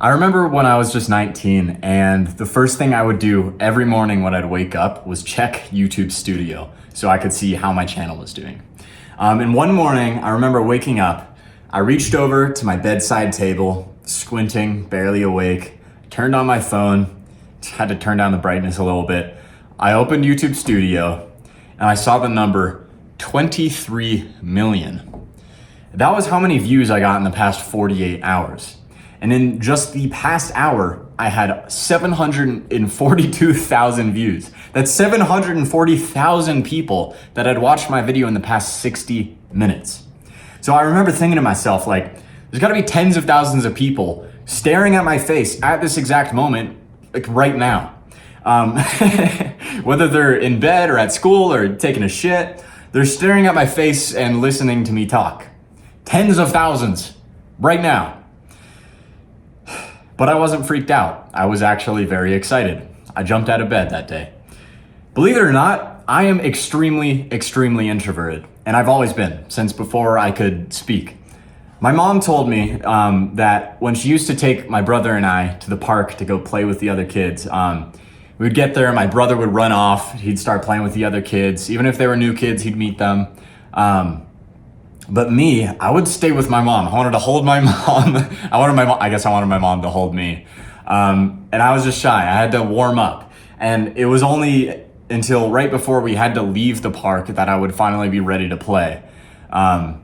I remember when I was just 19 and the first thing I would do every morning when I'd wake up was check YouTube Studio so I could see how my channel was doing. And one morning I remember waking up, I reached over to my bedside table, squinting, barely awake, turned on my phone, had to turn down the brightness a little bit. I opened YouTube Studio and I saw the number 23 million. That was how many views I got in the past 48 hours. And in just the past hour, I had 742,000 views. That's 740,000 people that had watched my video in the past 60 minutes. So I remember thinking to myself, like, there's gotta be tens of thousands of people staring at my face at this exact moment, like right now. Whether they're in bed or at school or taking a shit, they're staring at my face and listening to me talk. Tens of thousands right now. But I wasn't freaked out. I was actually very excited. I jumped out of bed that day. Believe it or not, I am extremely introverted. And I've always been, since before I could speak. My mom told me that when she used to take my brother and I to the park to go play with the other kids, we'd get there, my brother would run off, he'd start playing with the other kids. Even if they were new kids, he'd meet them. But me, I would stay with my mom. I wanted to hold my mom. I guess I wanted my mom to hold me. And I was just shy. I had to warm up. And it was only until right before we had to leave the park that I would finally be ready to play. And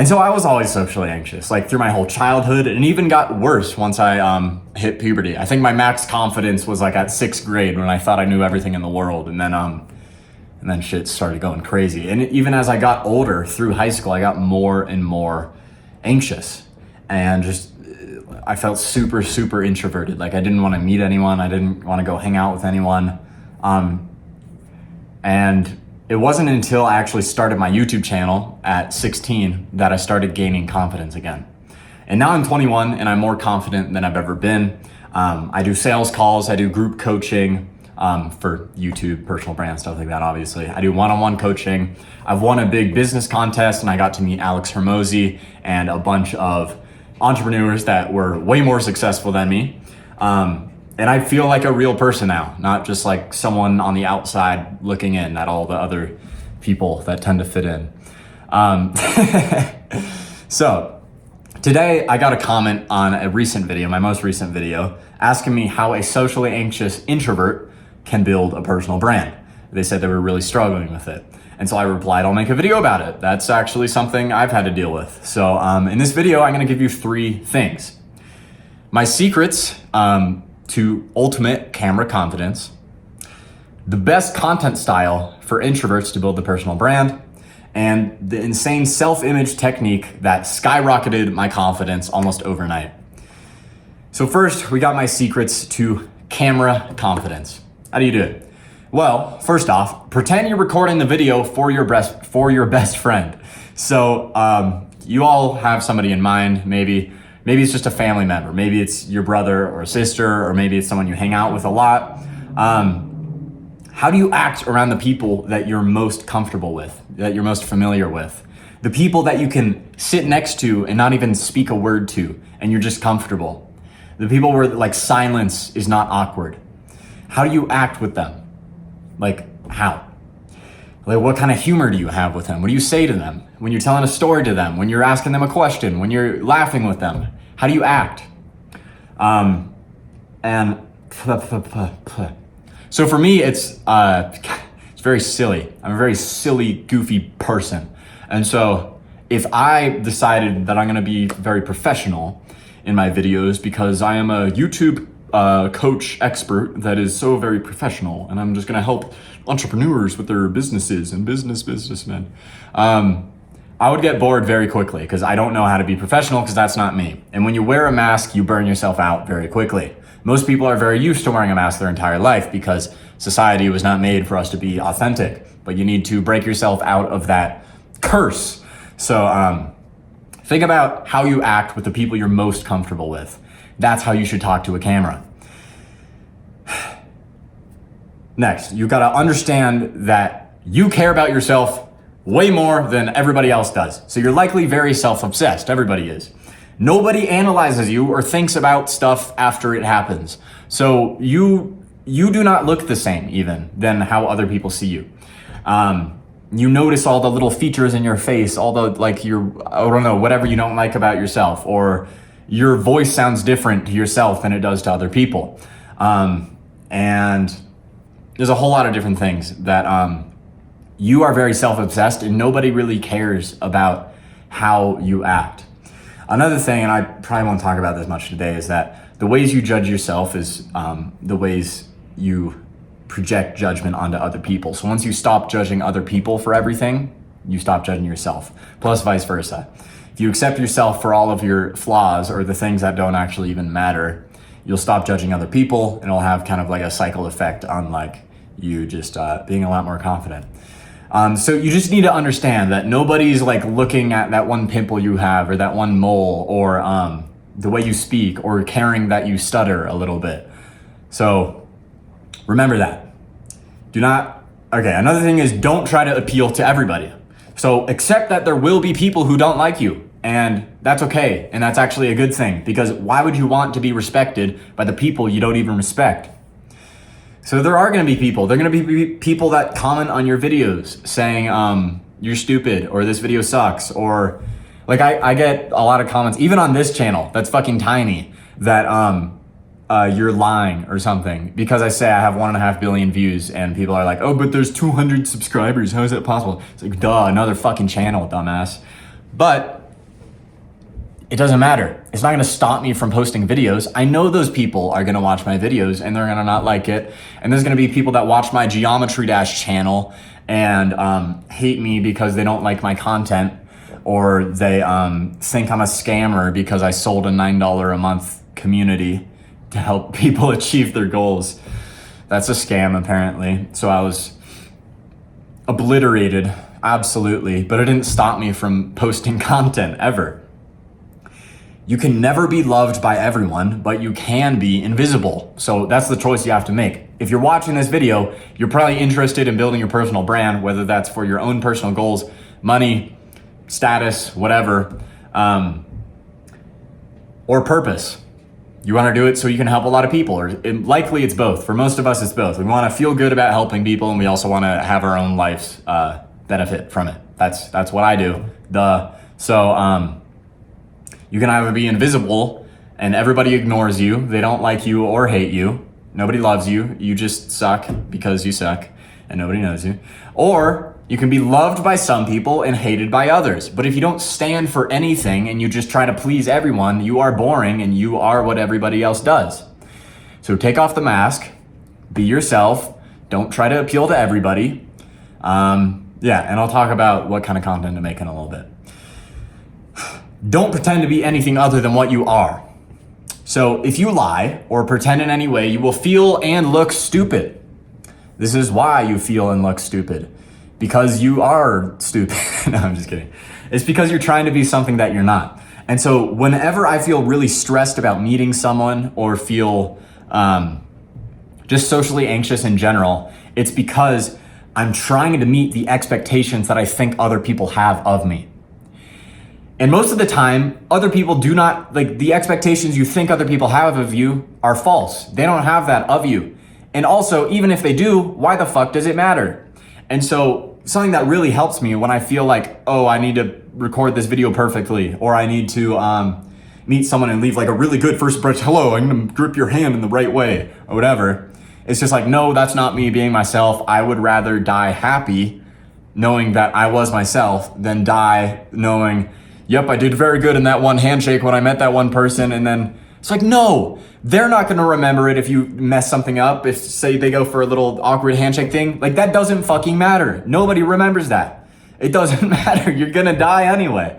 so I was always socially anxious, like through my whole childhood. And it even got worse once I hit puberty. I think my max confidence was like at 6th grade when I thought I knew everything in the world. And then shit started going crazy. And even as I got older through high school, I got more and more anxious and I felt super introverted. Like I didn't want to meet anyone. I didn't want to go hang out with anyone. And it wasn't until I actually started my YouTube channel at 16 that I started gaining confidence again. And now I'm 21 and I'm more confident than I've ever been. I do sales calls, I do group coaching, for YouTube, personal brand, stuff like that, obviously. I do one-on-one coaching. I've won a big business contest and I got to meet Alex Hermosi and a bunch of entrepreneurs that were way more successful than me. And I feel like a real person now, not just like someone on the outside looking in at all the other people that tend to fit in. So today I got a comment on a recent video, my most recent video, asking me how a socially anxious introvert can build a personal brand. They said they were really struggling with it. And so I replied, I'll make a video about it. That's actually something I've had to deal with. So in this video, I'm gonna give you 3 things. My secrets to ultimate camera confidence, the best content style for introverts to build the personal brand, and the insane self-image technique that skyrocketed my confidence almost overnight. So first, we got my secrets to camera confidence. How do you do it? Well, first off, pretend you're recording the video for your best friend. So you all have somebody in mind, maybe it's just a family member, maybe it's your brother or sister, or maybe it's someone you hang out with a lot. How do you act around the people that you're most comfortable with, that you're most familiar with? The people that you can sit next to and not even speak a word to, and you're just comfortable. The people where like silence is not awkward. How do you act with them? Like how? Like what kind of humor do you have with them? What do you say to them? When you're telling a story to them, when you're asking them a question, when you're laughing with them, how do you act? So for me, it's very silly. I'm a very silly, goofy person. And so if I decided that I'm gonna be very professional in my videos because I am a YouTube coach expert that is so very professional and I'm just gonna help entrepreneurs with their businesses and businessmen, I would get bored very quickly because I don't know how to be professional because that's not me. And when you wear a mask, you burn yourself out very quickly. Most people are very used to wearing a mask their entire life because society was not made for us to be authentic, but you need to break yourself out of that curse. So think about how you act with the people you're most comfortable with. That's how you should talk to a camera. Next, you gotta understand that you care about yourself way more than everybody else does. So you're likely very self-obsessed, everybody is. Nobody analyzes you or thinks about stuff after it happens. So you do not look the same even than how other people see you. You notice all the little features in your face, all the like I don't know, whatever you don't like about yourself, or your voice sounds different to yourself than it does to other people. And there's a whole lot of different things that you are very self-obsessed and nobody really cares about how you act. Another thing, and I probably won't talk about this much today, is that the ways you judge yourself is the ways you project judgment onto other people. So once you stop judging other people for everything, you stop judging yourself, plus vice versa. If you accept yourself for all of your flaws or the things that don't actually even matter, you'll stop judging other people, and it'll have kind of like a cycle effect on like you just being a lot more confident. So you just need to understand that nobody's like looking at that one pimple you have or that one mole or the way you speak or caring that you stutter a little bit. So remember that. Another thing is don't try to appeal to everybody. So accept that there will be people who don't like you, and that's okay. And that's actually a good thing, because why would you want to be respected by the people you don't even respect? So there are going to be people. There are going to be people that comment on your videos saying you're stupid or this video sucks, or like I get a lot of comments even on this channel that's fucking tiny that you're lying or something because I say I have 1.5 billion views, and people are like, oh, but there's 200 subscribers. How is that possible? It's like, duh, another fucking channel, dumbass. But it doesn't matter. It's not gonna stop me from posting videos. I know those people are gonna watch my videos and they're gonna not like it. And there's gonna be people that watch my Geometry Dash channel and hate me because they don't like my content, or they think I'm a scammer because I sold a $9 a month community to help people achieve their goals. That's a scam apparently. So I was obliterated, absolutely, but it didn't stop me from posting content ever. You can never be loved by everyone, but you can be invisible. So that's the choice you have to make. If you're watching this video, you're probably interested in building your personal brand, whether that's for your own personal goals, money, status, whatever, or purpose. You want to do it so you can help a lot of people, or likely it's both. For most of us, it's both. We want to feel good about helping people, and we also want to have our own life's benefit from it. That's what I do. So you can either be invisible and everybody ignores you, they don't like you or hate you, nobody loves you, you just suck because you suck and nobody knows you. Or you can be loved by some people and hated by others. But if you don't stand for anything and you just try to please everyone, you are boring and you are what everybody else does. So take off the mask, be yourself, don't try to appeal to everybody. And I'll talk about what kind of content to make in a little bit. Don't pretend to be anything other than what you are. So if you lie or pretend in any way, you will feel and look stupid. This is why you feel and look stupid. Because you are stupid. No, I'm just kidding. It's because you're trying to be something that you're not. And so whenever I feel really stressed about meeting someone or feel just socially anxious in general, it's because I'm trying to meet the expectations that I think other people have of me. And most of the time, other people do not, like the expectations you think other people have of you are false. They don't have that of you. And also, even if they do, why the fuck does it matter? And so something that really helps me when I feel like, oh, I need to record this video perfectly, or I need to meet someone and leave like a really good first impression, hello, I'm gonna grip your hand in the right way, or whatever. It's just like, no, that's not me being myself. I would rather die happy knowing that I was myself than die knowing, yep, I did very good in that one handshake when I met that one person. And then it's like, no, they're not going to remember it if you mess something up. If say they go for a little awkward handshake thing, like that doesn't fucking matter. Nobody remembers that. It doesn't matter. You're going to die anyway.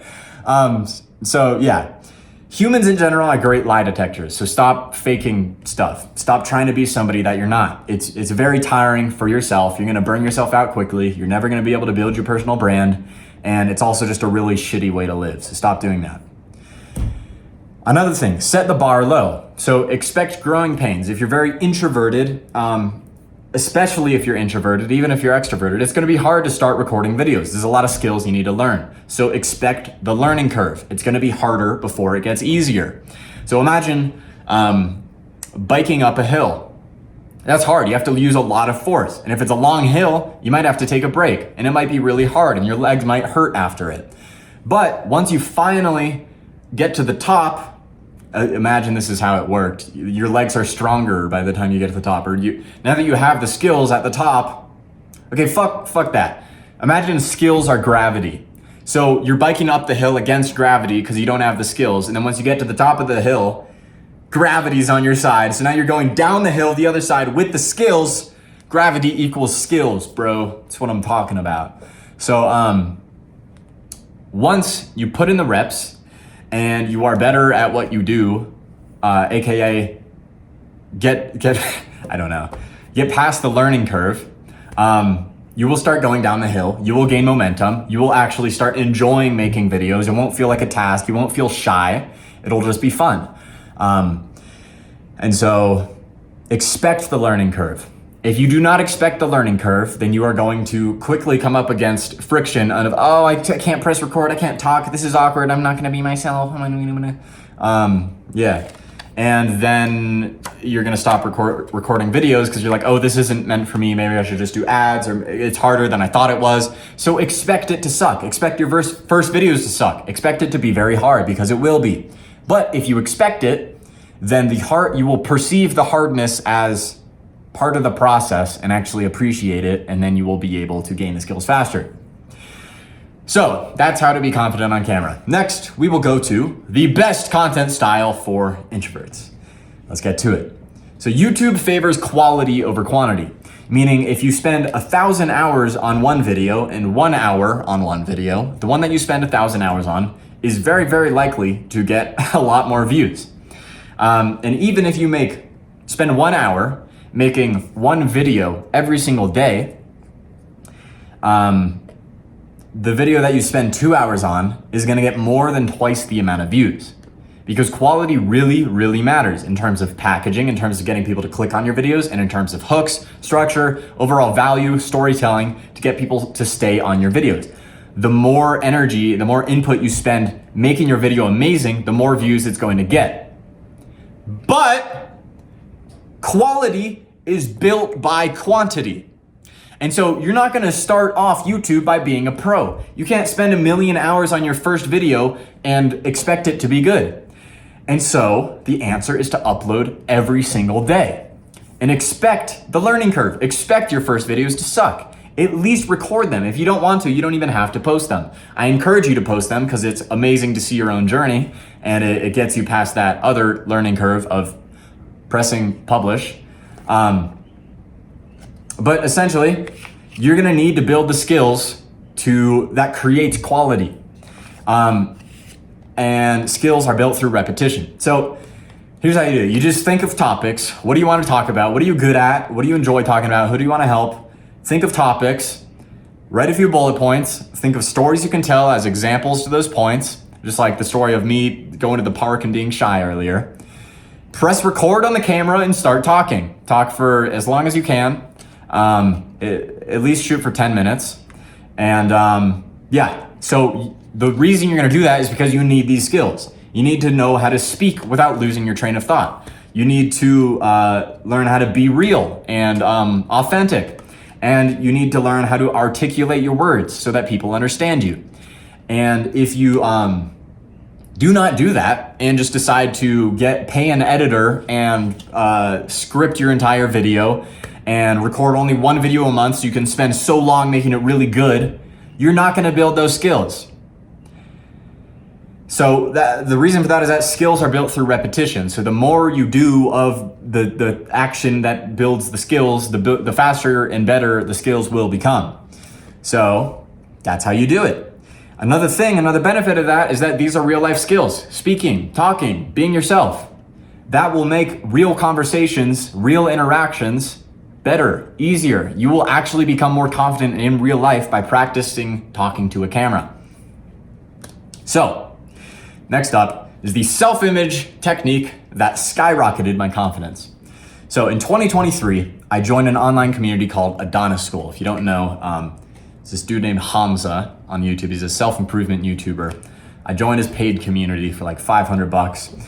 Humans in general are great lie detectors. So stop faking stuff. Stop trying to be somebody that you're not. It's very tiring for yourself. You're going to burn yourself out quickly. You're never going to be able to build your personal brand. And it's also just a really shitty way to live. So stop doing that. Another thing, set the bar low. So expect growing pains. If you're very introverted, especially if you're introverted, even if you're extroverted, it's gonna be hard to start recording videos. There's a lot of skills you need to learn. So expect the learning curve. It's gonna be harder before it gets easier. So imagine biking up a hill. That's hard. You have to use a lot of force. And if it's a long hill, you might have to take a break and it might be really hard and your legs might hurt after it. But once you finally get to the top, imagine this is how it worked. Your legs are stronger by the time you get to the top, or now that you have the skills at the top. Okay, fuck that. Imagine skills are gravity. So you're biking up the hill against gravity because you don't have the skills. And then once you get to the top of the hill, gravity's on your side. So now you're going down the hill the other side with the skills. Gravity equals skills, bro. That's what I'm talking about. So once you put in the reps and you are better at what you do, AKA get I don't know, get past the learning curve, you will start going down the hill. You will gain momentum. You will actually start enjoying making videos. It won't feel like a task. You won't feel shy. It'll just be fun. And so expect the learning curve. If you do not expect the learning curve, then you are going to quickly come up against friction of, oh, I can't press record, I can't talk, this is awkward, I'm not gonna be myself. Yeah. And then you're gonna stop recording videos because you're like, oh, this isn't meant for me, maybe I should just do ads, or it's harder than I thought it was. So expect it to suck. Expect your first videos to suck. Expect it to be very hard because it will be. But if you expect it, then you will perceive the hardness as part of the process and actually appreciate it, and then you will be able to gain the skills faster. So that's how to be confident on camera. Next, we will go to the best content style for introverts. Let's get to it. So YouTube favors quality over quantity, meaning if you spend 1,000 hours on one video and 1 hour on one video, the one that you spend 1,000 hours on is very, very likely to get a lot more views. And even if you spend 1 hour making one video every single day, the video that you spend 2 hours on is gonna get more than twice the amount of views, because quality really, really matters in terms of packaging, in terms of getting people to click on your videos, and in terms of hooks, structure, overall value, storytelling, to get people to stay on your videos. The more energy, the more input you spend making your video amazing, the more views it's going to get. But quality is built by quantity. And so you're not gonna start off YouTube by being a pro. You can't spend 1 million hours on your first video and expect it to be good. And so the answer is to upload every single day and expect the learning curve. Expect your first videos to suck. At least record them. If you don't want to, you don't even have to post them. I encourage you to post them because it's amazing to see your own journey, and it gets you past that other learning curve of pressing publish. But essentially, you're gonna need to build the skills that creates quality. And skills are built through repetition. So here's how you do it. You just think of topics. What do you want to talk about? What are you good at? What do you enjoy talking about? Who do you want to help? Think of topics, write a few bullet points, think of stories you can tell as examples to those points, just like the story of me going to the park and being shy earlier. Press record on the camera and start talking. Talk for as long as you can. At least shoot for 10 minutes. And so the reason you're gonna do that is because you need these skills. You need to know how to speak without losing your train of thought. You need to learn how to be real and authentic. And you need to learn how to articulate your words so that people understand you. And if you do not do that and just decide to pay an editor and script your entire video and record only one video a month so you can spend so long making it really good, you're not gonna build those skills. So the reason for that is that skills are built through repetition. So the more you do of the action that builds the skills, the faster and better the skills will become. So that's how you do it. Another benefit of that is that these are real life skills. Speaking, talking, being yourself. That will make real conversations, real interactions better, easier. You will actually become more confident in real life by practicing talking to a camera. So, next up is the self-image technique that skyrocketed my confidence. So in 2023, I joined an online community called Adonis School. If you don't know, it's this dude named Hamza on YouTube. He's a self-improvement YouTuber. I joined his paid community for like $500.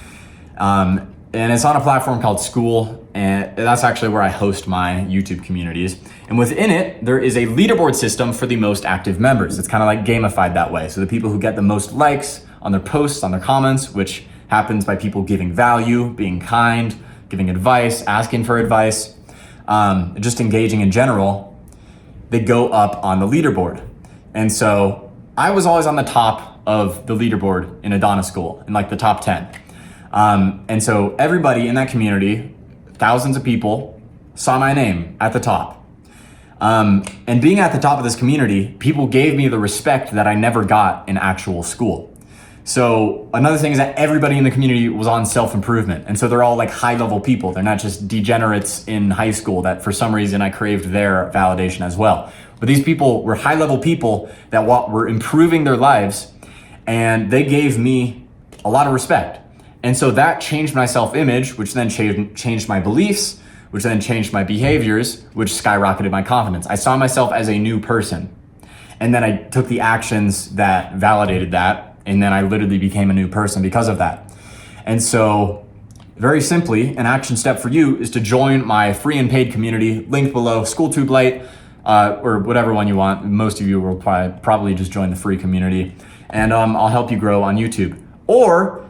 And it's on a platform called School, and that's actually where I host my YouTube communities. And within it, there is a leaderboard system for the most active members. It's kind of like gamified that way. So the people who get the most likes on their posts, on their comments, which happens by people giving value, being kind, giving advice, asking for advice, just engaging in general, they go up on the leaderboard. And so I was always on the top of the leaderboard in Adonis School, in like the top 10. And so everybody in that community, thousands of people, saw my name at the top. And being at the top of this community, people gave me the respect that I never got in actual school. So another thing is that everybody in the community was on self-improvement. And so they're all like high-level people. They're not just degenerates in high school that for some reason I craved their validation as well. But these people were high-level people that were improving their lives, and they gave me a lot of respect. And so that changed my self-image, which then changed my beliefs, which then changed my behaviors, which skyrocketed my confidence. I saw myself as a new person. And then I took the actions that validated that, and then I literally became a new person because of that. And so very simply, an action step for you is to join my free and paid community, linked below, SchoolTube Lite, or whatever one you want. Most of you will probably just join the free community, and I'll help you grow on YouTube. Or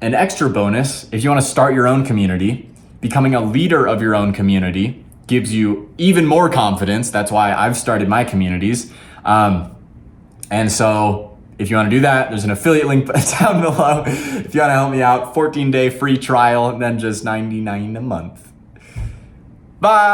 an extra bonus, if you want to start your own community, becoming a leader of your own community gives you even more confidence. That's why I've started my communities. And so if you want to do that, there's an affiliate link down below. If you want to help me out, 14-day free trial, and then just $99 a month. Bye.